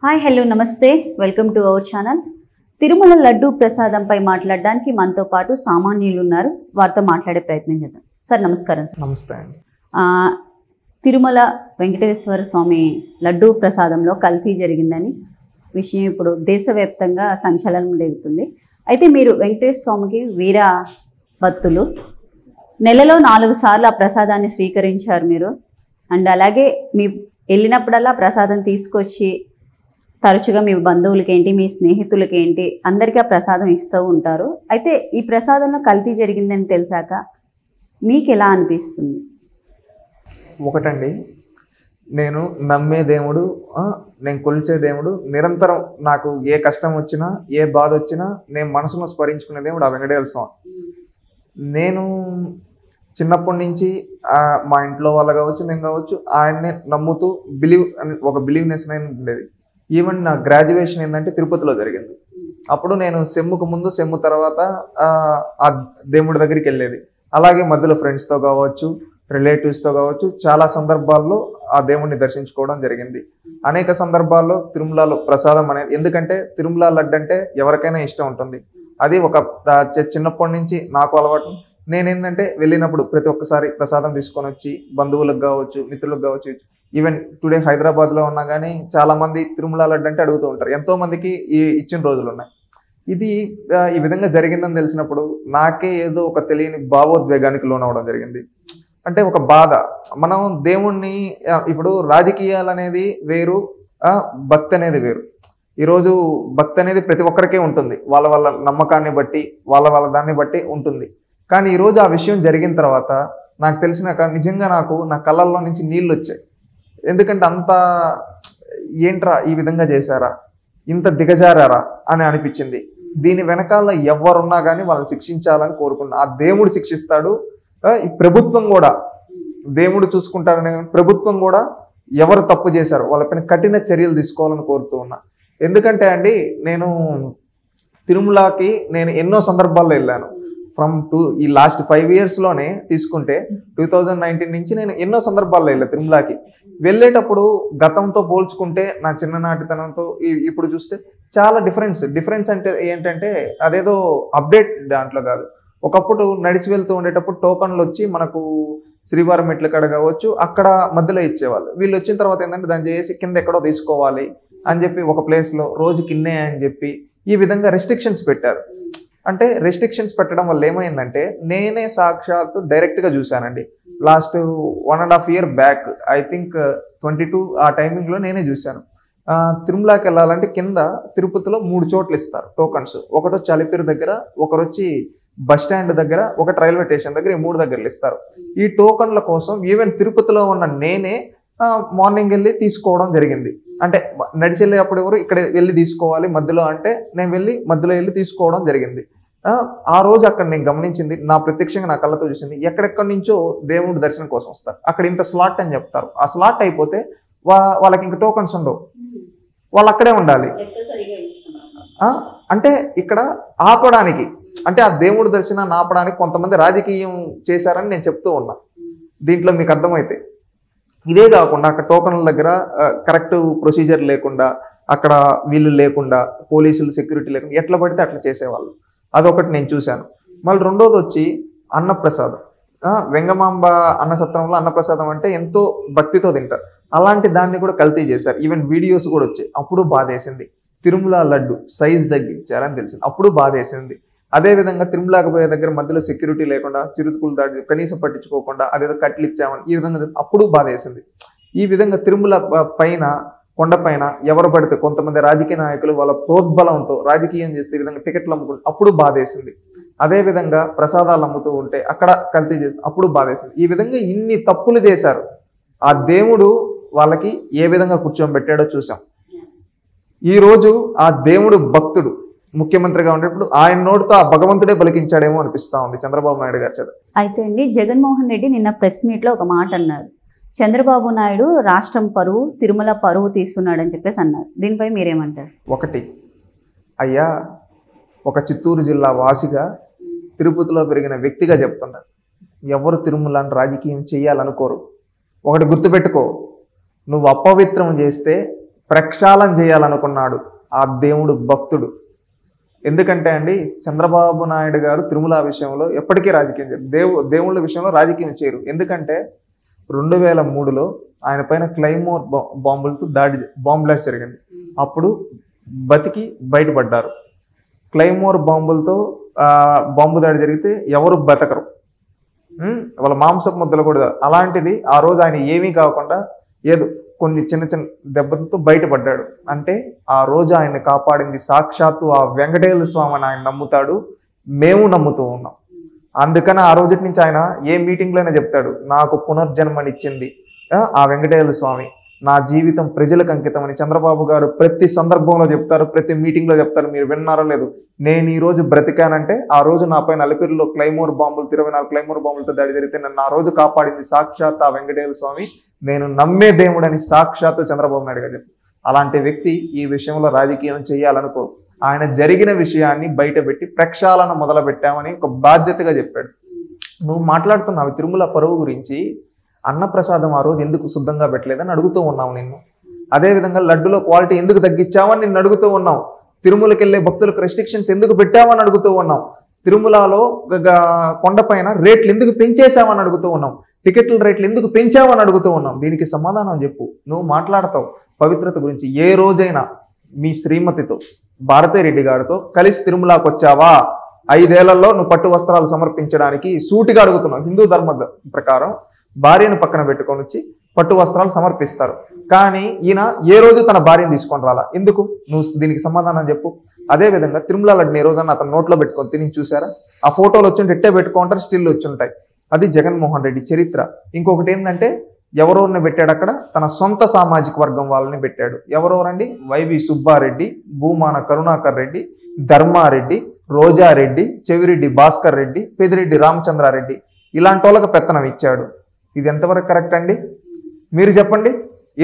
Hi hello నమస్తే welcome to our channel. Tirumala laddu ప్రసాదంపై మాట్లాడడానికి మనతో పాటు సామాన్యులు ఉన్నారు. వారితో మాట్లాడే ప్రయత్నం చేద్దాం. సార్ నమస్కారం. సార్ నమస్తే అండి. తిరుమల వెంకటేశ్వర స్వామి లడ్డూ ప్రసాదంలో కల్తీ జరిగిందని విషయం ఇప్పుడు దేశవ్యాప్తంగా సంచలనం రేగుతుంది. అయితే మీరు వెంకటేశ్వర స్వామికి వీర భక్తులు, నెలలో 4 సార్లు ఆ ప్రసాదాన్ని స్వీకరించారు మీరు. అండ్ అలాగే మీ వెళ్ళినప్పుడల్లా ప్రసాదం తీసుకొచ్చి తరచుగా మీ బంధువులకి ఏంటి, మీ స్నేహితులకి ఏంటి, అందరికీ ఆ ప్రసాదం ఇస్తూ ఉంటారు. అయితే ఈ ప్రసాదంలో కల్తీ జరిగిందని తెలిసాక మీకు ఎలా అనిపిస్తుంది? ఒకటండి, నేను నమ్మే దేవుడు, నేను కొలిచే దేవుడు, నిరంతరం నాకు ఏ కష్టం వచ్చినా ఏ బాధ వచ్చినా నేను మనసులో స్మరించుకునే దేవుడు ఆ వెంకటేశ్వర స్వామి. నేను చిన్నప్పటి నుంచి మా ఇంట్లో వాళ్ళు కావచ్చు, నేను కావచ్చు, ఆయన్ని నమ్ముతూ ఒక బిలీవ్నెస్ అనేది ఉండేది. ఈవెన్ నా గ్రాడ్యుయేషన్ ఏంటంటే తిరుపతిలో జరిగింది. అప్పుడు నేను సెమ్ముకు ముందు, సెమ్ము తర్వాత ఆ దేవుడి దగ్గరికి వెళ్ళేది. అలాగే మధ్యలో ఫ్రెండ్స్తో కావచ్చు, రిలేటివ్స్తో కావచ్చు, చాలా సందర్భాల్లో ఆ దేవుడిని దర్శించుకోవడం జరిగింది. అనేక సందర్భాల్లో తిరుమలలో ప్రసాదం అనేది, ఎందుకంటే తిరుమల లడ్డు అంటే ఎవరికైనా ఇష్టం ఉంటుంది. అది ఒక చిన్నప్పటి నుంచి నాకు అలవాటు. నేనేంటంటే వెళ్ళినప్పుడు ప్రతి ఒక్కసారి ప్రసాదం తీసుకొని వచ్చి బంధువులకు కావచ్చు, మిత్రులకు కావచ్చు, ఈవెన్ టుడే హైదరాబాద్లో ఉన్నా కానీ చాలామంది తిరుమల లడ్డు అంటే అడుగుతూ ఉంటారు. ఎంతోమందికి ఇచ్చిన రోజులు ఉన్నాయి. ఇది ఈ విధంగా జరిగిందని తెలిసినప్పుడు నాకే ఏదో ఒక తెలియని భావోద్వేగానికి లోనవడం జరిగింది. అంటే ఒక బాధ. మనం దేవుణ్ణి, ఇప్పుడు రాజకీయాలు అనేది వేరు, భక్తి అనేది వేరు. ఈరోజు భక్తి అనేది ప్రతి ఒక్కరికే ఉంటుంది, వాళ్ళ వాళ్ళ నమ్మకాన్ని బట్టి, వాళ్ళ దాన్ని బట్టి ఉంటుంది. కానీ ఈరోజు ఆ విషయం జరిగిన తర్వాత నాకు తెలిసినాక నిజంగా నాకు నా కళ్ళల్లో నుంచి నీళ్ళు వచ్చాయి. ఎందుకంటే అంత ఏంట్రా ఈ విధంగా చేశారా, ఇంత దిగజారా అని అనిపించింది. దీని వెనకాల ఎవరున్నా కానీ వాళ్ళని శిక్షించాలని కోరుకున్నా. ఆ దేవుడు శిక్షిస్తాడు, ఈ ప్రభుత్వం కూడా దేవుడు చూసుకుంటాడనే ప్రభుత్వం కూడా ఎవరు తప్పు చేశారో వాళ్ళపైన కఠిన చర్యలు తీసుకోవాలని కోరుతూ ఉన్నా. ఎందుకంటే అండి, నేను తిరుమలకి ఎన్నో సందర్భాల్లో వెళ్ళాను. ఈ లాస్ట్ 5 yearsలోనే తీసుకుంటే 2019 నుంచి నేను ఎన్నో సందర్భాల్లో వెళ్ళాను తిరుమలకి. వెళ్ళేటప్పుడు గతంతో పోల్చుకుంటే నా చిన్ననాటితనంతో ఇప్పుడు చూస్తే చాలా డిఫరెన్స్ అంటే ఏంటంటే అదేదో అప్డేట్ దాంట్లో కాదు. ఒకప్పుడు నడిచి వెళ్తూ ఉండేటప్పుడు టోకన్లు వచ్చి మనకు శ్రీవారం మెట్ల కాడ కావచ్చు అక్కడ మధ్యలో ఇచ్చేవాళ్ళు. వీళ్ళు వచ్చిన తర్వాత ఏంటంటే దాన్ని చేసి కింద ఎక్కడో తీసుకోవాలి అని చెప్పి ఒక ప్లేస్లో రోజుకి ఇన్నే అని చెప్పి ఈ విధంగా రెస్ట్రిక్షన్స్ పెట్టారు. అంటే రెస్ట్రిక్షన్స్ పెట్టడం వల్ల ఏమైందంటే నేనే సాక్షాత్తు డైరెక్ట్గా చూశానండి. Last 1.5 year back, I think 22 ఆ టైమింగ్లో నేనే చూశాను. తిరుమలకి వెళ్ళాలంటే కింద తిరుపతిలో 3 చోట్ల ఇస్తారు టోకన్స్. ఒకటి వచ్చి అలిపిరి దగ్గర, ఒకరు వచ్చి బస్ స్టాండ్ దగ్గర, ఒకటి రైల్వే స్టేషన్ దగ్గర. ఈ 3 దగ్గరలు ఇస్తారు. ఈ టోకన్ల కోసం ఈవెన్ తిరుపతిలో ఉన్న నేనే మార్నింగ్ వెళ్ళి తీసుకోవడం జరిగింది. అంటే నడిచి వెళ్ళేటప్పుడు ఎవరు ఇక్కడ వెళ్ళి తీసుకోవాలి మధ్యలో అంటే నేను వెళ్ళి మధ్యలో వెళ్ళి తీసుకోవడం జరిగింది. ఆ రోజు అక్కడ నేను గమనించింది, నా ప్రత్యక్షంగా నా కళ్ళతో చూసింది, ఎక్కడెక్కడి నుంచో దేవుడి దర్శనం కోసం వస్తారు. అక్కడ ఇంత స్లాట్ అని చెప్తారు. ఆ స్లాట్ అయిపోతే వాళ్ళకి ఇంకా టోకన్స్ ఉండవు, వాళ్ళు అక్కడే ఉండాలి. అంటే ఇక్కడ ఆపడానికి, అంటే ఆ దేవుడి దర్శనాన్ని ఆపడానికి కొంతమంది రాజకీయం చేశారని నేను చెప్తూ ఉన్నా. దీంట్లో మీకు అర్థమైతే ఇదే కాకుండా అక్కడ టోకన్ల దగ్గర కరెక్ట్ ప్రొసీజర్ లేకుండా, అక్కడ వీళ్ళు లేకుండా, పోలీసులు సెక్యూరిటీ లేకుండా ఎట్లా పడితే అట్లా చేసేవాళ్ళు. అదొకటి నేను చూశాను. మళ్ళీ రెండోది వచ్చి అన్నప్రసాదం. వెంగమాంబ అన్నసత్రంలో అన్నప్రసాదం అంటే ఎంతో భక్తితో తింటారు. అలాంటి దాన్ని కూడా కల్తీ చేశారు. ఈవెన్ వీడియోస్ కూడా వచ్చాయి. అప్పుడు బాధేసింది. తిరుమల లడ్డు సైజ్ తగ్గించారని తెలిసింది. అప్పుడు బాధేసింది. అదేవిధంగా తిరుమలకి పోయే దగ్గర మధ్యలో సెక్యూరిటీ లేకుండా, చిరుతుకులు దాడి కనీసం పట్టించుకోకుండా అదేదో కట్లు ఇచ్చామని ఈ విధంగా అప్పుడు బాధేసింది. ఈ విధంగా తిరుమల పైన, కొండపైన ఎవరు పడితే కొంతమంది రాజకీయ నాయకులు వాళ్ళ ప్రోద్బలంతో రాజకీయం చేస్తే ఈ విధంగా టికెట్లు అమ్ముకుంటే అప్పుడు బాధేసింది. అదేవిధంగా ప్రసాదాలు అమ్ముతూ ఉంటే అక్కడ కల్తీ చేసి అప్పుడు బాధేసింది. ఈ విధంగా ఇన్ని తప్పులు చేశారు. ఆ దేవుడు వాళ్ళకి ఏ విధంగా కూర్చోబెట్టాడో చూసాం. ఈరోజు ఆ దేవుడు భక్తుడు ముఖ్యమంత్రిగా ఉండేప్పుడు ఆయన నోటితో ఆ భగవంతుడే పలికించాడేమో అనిపిస్తా ఉంది చంద్రబాబు నాయుడు గారి చేత. అయితే అండి, జగన్మోహన్ రెడ్డి నిన్న ప్రెస్ మీట్లో ఒక మాట అన్నారు. చంద్రబాబు నాయుడు రాష్ట్రం పరువు, తిరుమల పరువు తీస్తున్నాడని చెప్పేసి అన్నారు. దీనిపై మీరేమంటారు? ఒకటి, అయ్యా, ఒక చిత్తూరు జిల్లా వాసిగా తిరుపతిలో పెరిగిన వ్యక్తిగా చెప్తున్నారు, ఎవరు తిరుమలని రాజకీయం చేయాలనుకోరు. ఒకటి గుర్తుపెట్టుకో, నువ్వు అపవిత్రం చేస్తే ప్రక్షాళన చేయాలనుకున్నాడు ఆ దేవుడు భక్తుడు. ఎందుకంటే అండి, చంద్రబాబు నాయుడు గారు తిరుమల విషయంలో ఎప్పటికీ రాజకీయం చేయరు, దేవుళ్ళ విషయంలో రాజకీయం చేయరు. ఎందుకంటే 2003లో ఆయన పైన క్లైమోర్ బాంబులతో బాంబ్ బ్లాస్ట్ జరిగింది. అప్పుడు బతికి బయటపడ్డారు. క్లైమోర్ బాంబులతో బాంబు దాడి జరిగితే ఎవరు బతకరు, వాళ్ళ మాంసపు ముద్దలు కూడా. అలాంటిది ఆ రోజు ఆయన ఏమీ కాకుండా ఏదో కొన్ని చిన్న చిన్న దెబ్బలతో బయటపడ్డాడు. అంటే ఆ రోజు ఆయన్ని కాపాడింది సాక్షాత్తు ఆ వెంకటేశ్వర స్వామి అని ఆయన నమ్ముతాడు, మేము నమ్ముతూ ఉన్నాం. అందుకని ఆ రోజు నుంచి ఆయన ఏ మీటింగ్లోనే చెప్తాడు, నాకు పునర్జన్మనిచ్చింది ఆ వెంకటేశ్వర స్వామి, నా జీవితం ప్రజలకు అంకితం అని చంద్రబాబు గారు ప్రతి సందర్భంలో చెప్తారు, ప్రతి మీటింగ్లో చెప్తారు. మీరు విన్నారో లేదు, నేను ఈ రోజు బ్రతికానంటే ఆ రోజు నా పైన అలిపిరిలో క్లైమోర్ బాంబులు 24 క్లైమోర్ బాంబులతో దాడి జరిగితే నన్ను ఆ రోజు కాపాడింది సాక్షాత్ ఆ వెంకటేశ్వర స్వామి, నేను నమ్మే దేవుడని సాక్షాత్తు చంద్రబాబు నాయుడు గారు. అలాంటి వ్యక్తి ఈ విషయంలో రాజకీయం చేయాలనుకో. ఆయన జరిగిన విషయాన్ని బయటపెట్టి ప్రక్షాళన మొదలు పెట్టామని ఒక బాధ్యతగా చెప్పాడు. నువ్వు మాట్లాడుతున్నావు తిరుమల పరువు గురించి, అన్నప్రసాదం ఆ రోజు ఎందుకు శుద్ధంగా పెట్టలేదని అడుగుతూ ఉన్నావు నిన్ను. అదేవిధంగా లడ్డులో క్వాలిటీ ఎందుకు తగ్గించావని నిన్ను అడుగుతూ ఉన్నావు. తిరుమలకి వెళ్ళే భక్తులకు రెస్ట్రిక్షన్స్ ఎందుకు పెట్టావని అడుగుతూ ఉన్నాం. తిరుమలలో కొండపైన రేట్లు ఎందుకు పెంచేసావని అడుగుతూ ఉన్నాం. టికెట్ల రేట్లు ఎందుకు పెంచావని అడుగుతూ ఉన్నాం. దీనికి సమాధానం చెప్పు. నువ్వు మాట్లాడతావు పవిత్రత గురించి. ఏ రోజైనా మీ శ్రీమతితో భారతిరెడ్డి గారితో కలిసి తిరుమలకు వచ్చావా? 5 ఏళ్లలో నువ్వు పట్టు వస్త్రాలు సమర్పించడానికి సూటిగా అడుగుతున్నావు. హిందూ ధర్మ ప్రకారం భార్యను పక్కన పెట్టుకొని వచ్చి పట్టు వస్త్రాలు సమర్పిస్తారు. కానీ ఈయన ఏ రోజు తన భార్యను తీసుకొని రాలా. ఎందుకు? నువ్వు దీనికి సమాధానం చెప్పు. అదేవిధంగా తిరుమల లడ్డుని ఏ రోజన్నా అతను నోట్లో పెట్టుకొని తిని చూసారా? ఆ ఫోటోలు వచ్చి ఎట్టే పెట్టుకుంటారు, స్టిల్ వచ్చి ఉంటాయి. అది జగన్మోహన్ రెడ్డి చరిత్ర. ఇంకొకటి ఏంటంటే, ఎవరెవరిని పెట్టాడు అక్కడ? తన సొంత సామాజిక వర్గం వాళ్ళని పెట్టాడు. ఎవరెవరండి? వైవి సుబ్బారెడ్డి, భూమాన కరుణాకర్ రెడ్డి, ధర్మారెడ్డి, రోజారెడ్డి, చెవిరెడ్డి భాస్కర్ రెడ్డి, పెదిరెడ్డి రామచంద్రారెడ్డి, ఇలాంటి వాళ్ళకి పెత్తనం ఇచ్చాడు. ఇది ఎంతవరకు కరెక్ట్ అండి? మీరు చెప్పండి.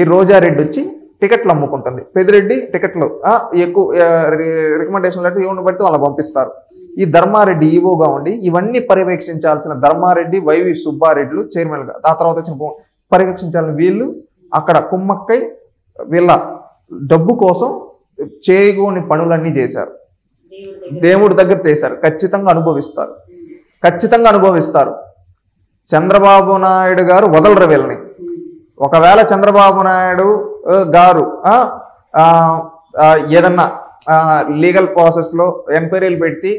ఈ రోజారెడ్డి వచ్చి టికెట్లు అమ్ముకుంటుంది, పెదిరెడ్డి టికెట్లు ఎక్కువ రికమెండేషన్ లెటర్ ఎవరిని పడితే వాళ్ళని పంపిస్తారు. ఈ ధర్మారెడ్డి ఈవోగా ఉండి ఇవన్నీ పర్యవేక్షించాల్సిన ధర్మారెడ్డి, వైవి సుబ్బారెడ్డిలు చైర్మన్గా, ఆ తర్వాత వచ్చిన పర్యవేక్షించాలని వీళ్ళు అక్కడ కుమ్మక్కై వీళ్ళ డబ్బు కోసం చేయగోని పనులన్నీ చేశారు. దేవుడి దగ్గర చేశారు. ఖచ్చితంగా అనుభవిస్తారు, ఖచ్చితంగా అనుభవిస్తారు. చంద్రబాబు నాయుడు గారు వదలరు వీళ్ళని. ఒకవేళ చంద్రబాబు నాయుడు గారు ఏదన్నా లీగల్ ప్రాసెస్లో ఎంక్వైరీలు పెట్టి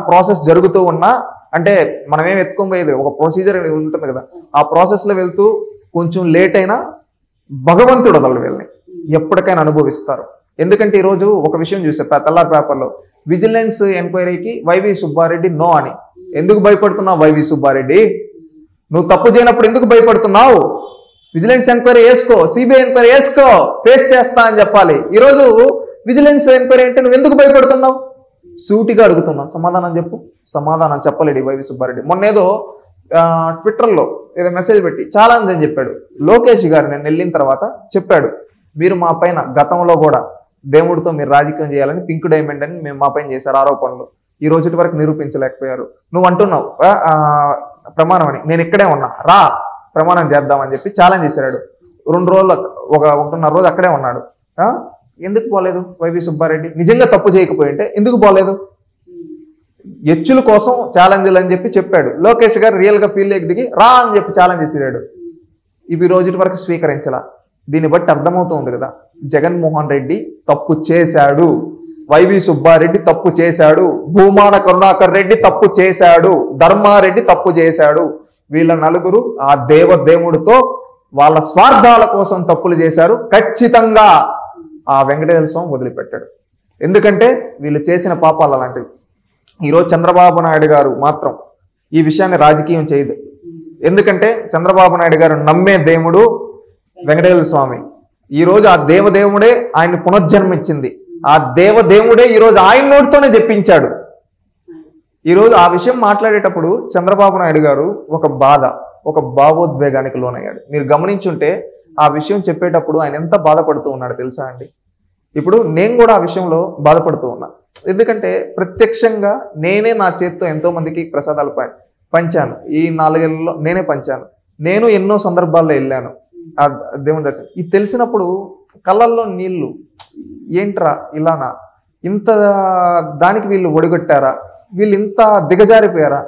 ప్రాసెస్ జరుగుతూ ఉన్నా, అంటే మనం ఏం ఎత్తుకోబోయేది ఒక ప్రొసీజర్ ఉంటుంది కదా, ఆ ప్రాసెస్లో వెళ్తూ కొంచెం లేట్ అయినా భగవంతుడు వదలరు వీళ్ళని, ఎప్పటికైనా అనుభవిస్తారు. ఎందుకంటే ఈరోజు ఒక విషయం చూసారు తెల్లారి పేపర్లో, విజిలెన్స్ ఎంక్వైరీకి వైవి సుబ్బారెడ్డి నో అని. ఎందుకు భయపడుతున్నావు వైవి సుబ్బారెడ్డి? నువ్వు తప్పు చేయనప్పుడు ఎందుకు భయపడుతున్నావు? విజిలెన్స్ ఎంక్వైరీ వేసుకో, సిబిఐ ఎంక్వైరీ వేసుకో, ఫేస్ చేస్తా అని చెప్పాలి. ఈరోజు విజిలెన్స్ ఎంక్వైరీ అంటే నువ్వు ఎందుకు భయపడుతున్నావు? సూటిగా అడుగుతున్నావు, సమాధానం చెప్పు. సమాధానం చెప్పలేడు వైవి సుబ్బారెడ్డి. మొన్నేదో ట్విట్టర్లో ఏదో మెసేజ్ పెట్టి చాలా అని చెప్పాడు. లోకేష్ గారు నేను వెళ్ళిన తర్వాత చెప్పాడు, మీరు మా పైన గతంలో కూడా దేవుడితో మీరు రాజకీయం చేయాలని పింక్ డైమండ్ అని మేము మా పైన చేశారు ఆరోపణలు, ఈ రోజు వరకు నిరూపించలేకపోయారు. నువ్వు అంటున్నావు ప్రమాణం అని, నేను ఇక్కడే ఉన్నా, రా ప్రమాణం చేద్దామని చెప్పి ఛాలెంజ్ చేశాడు. 2 రోజులు 1.5 రోజు అక్కడే ఉన్నాడు. ఎందుకు పోలేదు వైవి సుబ్బారెడ్డి? నిజంగా తప్పు చేయకపోయింటే ఎందుకు పోలేదు? ఎచ్చుల కోసం ఛాలెంజ్లు అని చెప్పి చెప్పాడు. లోకేష్ గారు రియల్గా ఫీల్ దిగి రా అని చెప్పి ఛాలెంజ్ చేసాడు. ఇవి రోజు వరకు స్వీకరించాల. దీన్ని బట్టి అర్థమవుతుంది కదా, జగన్మోహన్ రెడ్డి తప్పు చేశాడు, వైవి సుబ్బారెడ్డి తప్పు చేశాడు, భూమాన కరుణాకర్ రెడ్డి తప్పు చేశాడు, ధర్మారెడ్డి తప్పు చేశాడు. వీళ్ళ నలుగురు ఆ దేవుడితో వాళ్ళ స్వార్థాల కోసం తప్పులు చేశారు. ఖచ్చితంగా ఆ వెంకటేశ్వర స్వామి వదిలిపెట్టాడు. ఎందుకంటే వీళ్ళు చేసిన పాపాలు అలాంటివి. ఈరోజు చంద్రబాబు నాయుడు గారు మాత్రం ఈ విషయాన్ని రాజకీయం చేయదు. ఎందుకంటే చంద్రబాబు నాయుడు గారు నమ్మే దేవుడు వెంకటేశ్వర స్వామి. ఈరోజు ఆ దేవుడే ఆయన్ని పునర్జన్మించింది. ఆ దేవుడే ఈరోజు ఆయన నోటితోనే చెప్పించాడు. ఈరోజు ఆ విషయం మాట్లాడేటప్పుడు చంద్రబాబు నాయుడు గారు ఒక బాధ, ఒక భావోద్వేగానికి లోనయ్యాడు. మీరు గమనించుంటే ఆ విషయం చెప్పేటప్పుడు ఆయన ఎంత బాధపడుతూ ఉన్నాడు తెలుసా అండి? ఇప్పుడు నేను కూడా ఆ విషయంలో బాధపడుతూ ఉన్నా. ఎందుకంటే ప్రత్యక్షంగా నేనే నా చేతితో ఎంతో మందికి ప్రసాదాలు పంచాను. ఈ 4 ఏళ్లలో నేనే పంచాను. నేను ఎన్నో సందర్భాల్లో వెళ్ళాను ఆ దేవుని దర్శనం. ఇది తెలిసినప్పుడు కళ్ళల్లో నీళ్లు, ఏంట్రా ఇలానా, ఇంత దానికి వీళ్ళు ఒడిగొట్టారా, వీళ్ళు ఇంత దిగజారిపోయారా,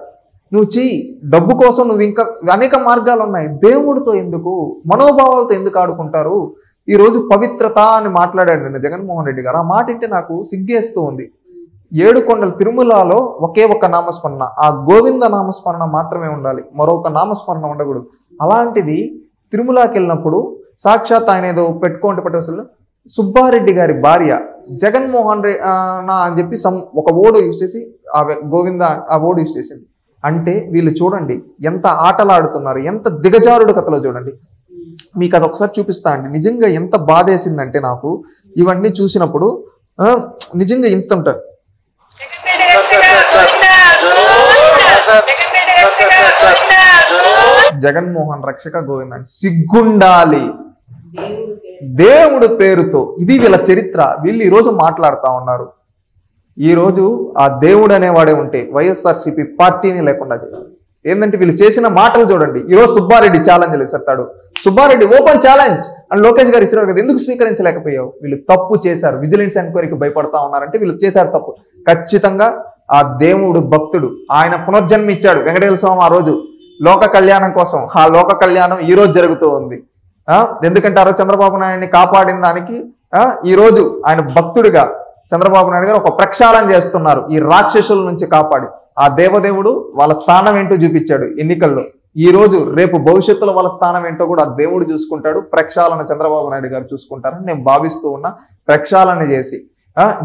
నువ్వు చెయ్యి, డబ్బు కోసం నువ్వు ఇంకా అనేక మార్గాలు ఉన్నాయి, దేవుడితో ఎందుకు, మనోభావాలతో ఎందుకు ఆడుకుంటారు. ఈరోజు పవిత్రత అని మాట్లాడాడు నిన్న జగన్మోహన్ రెడ్డి గారు. ఆ మాట అంటే నాకు సిగ్గేస్తూ ఉంది. 7 కొండల తిరుమలలో ఒకే ఒక నామస్మరణ, ఆ గోవింద నామస్మరణ మాత్రమే ఉండాలి, మరొక నామస్మరణ ఉండకూడదు. అలాంటిది తిరుమలకి వెళ్ళినప్పుడు సాక్షాత్ ఆయన ఏదో పట్టవసలు సుబ్బారెడ్డి గారి భార్య జగన్మోహన్ రెడ్డి అని చెప్పి ఒక ఓడు యూజ్ చేసి ఆ గోవింద ఆ ఓడు యూజ్ చేసింది. అంటే వీళ్ళు చూడండి ఎంత ఆటలాడుతున్నారు, ఎంత దిగజారుడు కథలో చూడండి. మీకు అది ఒకసారి చూపిస్తా అండి. నిజంగా ఎంత బాధేసిందంటే నాకు ఇవన్నీ చూసినప్పుడు నిజంగా ఇంత ఉంటారు. జగన్మోహన్ రక్షక గోవింద, సిగ్గుండాలి దేవుడు పేరుతో. ఇది వీళ్ళ చరిత్ర. వీళ్ళు ఈరోజు మాట్లాడుతూ ఉన్నారు. ఈరోజు ఆ దేవుడు అనేవాడే ఉంటే వైఎస్ఆర్సీపీ పార్టీని లేకుండా చేయాలి. ఏంటంటే వీళ్ళు చేసిన మాటలు చూడండి. ఈరోజు సుబ్బారెడ్డి ఛాలెంజ్ ఇస్తాడు. సుబ్బారెడ్డి ఓపెన్ ఛాలెంజ్ అని లోకేష్ గారు ఇస్తారు కదా, ఎందుకు స్వీకరించలేకపోయావు? వీళ్ళు తప్పు చేశారు. విజిలెన్స్ ఎంక్వైరీకి భయపడతా ఉన్నారంటే వీళ్ళు చేశారు తప్పు. ఖచ్చితంగా ఆ దేవుడు భక్తుడు, ఆయన పునర్జన్మ ఇచ్చాడు వెంకటేశ్వర స్వామి ఆ రోజు లోక కళ్యాణం కోసం. ఆ లోక కళ్యాణం ఈ రోజు జరుగుతూ ఉంది. ఎందుకంటే ఆ రోజు చంద్రబాబు నాయుడిని కాపాడిన దానికి ఈ రోజు ఆయన భక్తుడిగా చంద్రబాబు నాయుడు గారు ఒక ప్రక్షాళన చేస్తున్నారు ఈ రాక్షసుల నుంచి కాపాడి. ఆ దేవదేవుడు వాళ్ళ స్థానం ఏంటో చూపించాడు ఎన్నికల్లో. ఈ రోజు రేపు భవిష్యత్తులో వాళ్ళ స్థానం ఏంటో కూడా ఆ దేవుడు చూసుకుంటాడు. ప్రక్షాళన చంద్రబాబు నాయుడు గారు చూసుకుంటారని నేను భావిస్తూ ఉన్నా. ప్రక్షాళన చేసి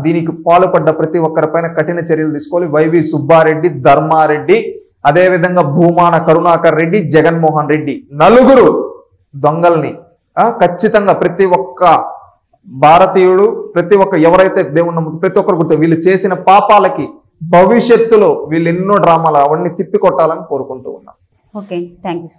దీనికి పాల్పడ్డ ప్రతి ఒక్కరిపైన కఠిన చర్యలు తీసుకోవాలి. వైవి సుబ్బారెడ్డి, ధర్మారెడ్డి, అదేవిధంగా భూమాన కరుణాకర్ రెడ్డి, జగన్మోహన్ రెడ్డి, నలుగురు దొంగల్ని ఖచ్చితంగా ప్రతి ఒక్క భారతీయుడు, ప్రతి ఒక్క ఎవరైతే దేవుని నమ్ముతూ ప్రతి ఒక్కరు గుర్తు వీళ్ళు చేసిన పాపాలకి భవిష్యత్తులో వీళ్ళు ఎన్నో డ్రామాలు అవన్నీ తిప్పికొట్టాలని కోరుకుంటూ ఉన్నాం. Okay, thank you.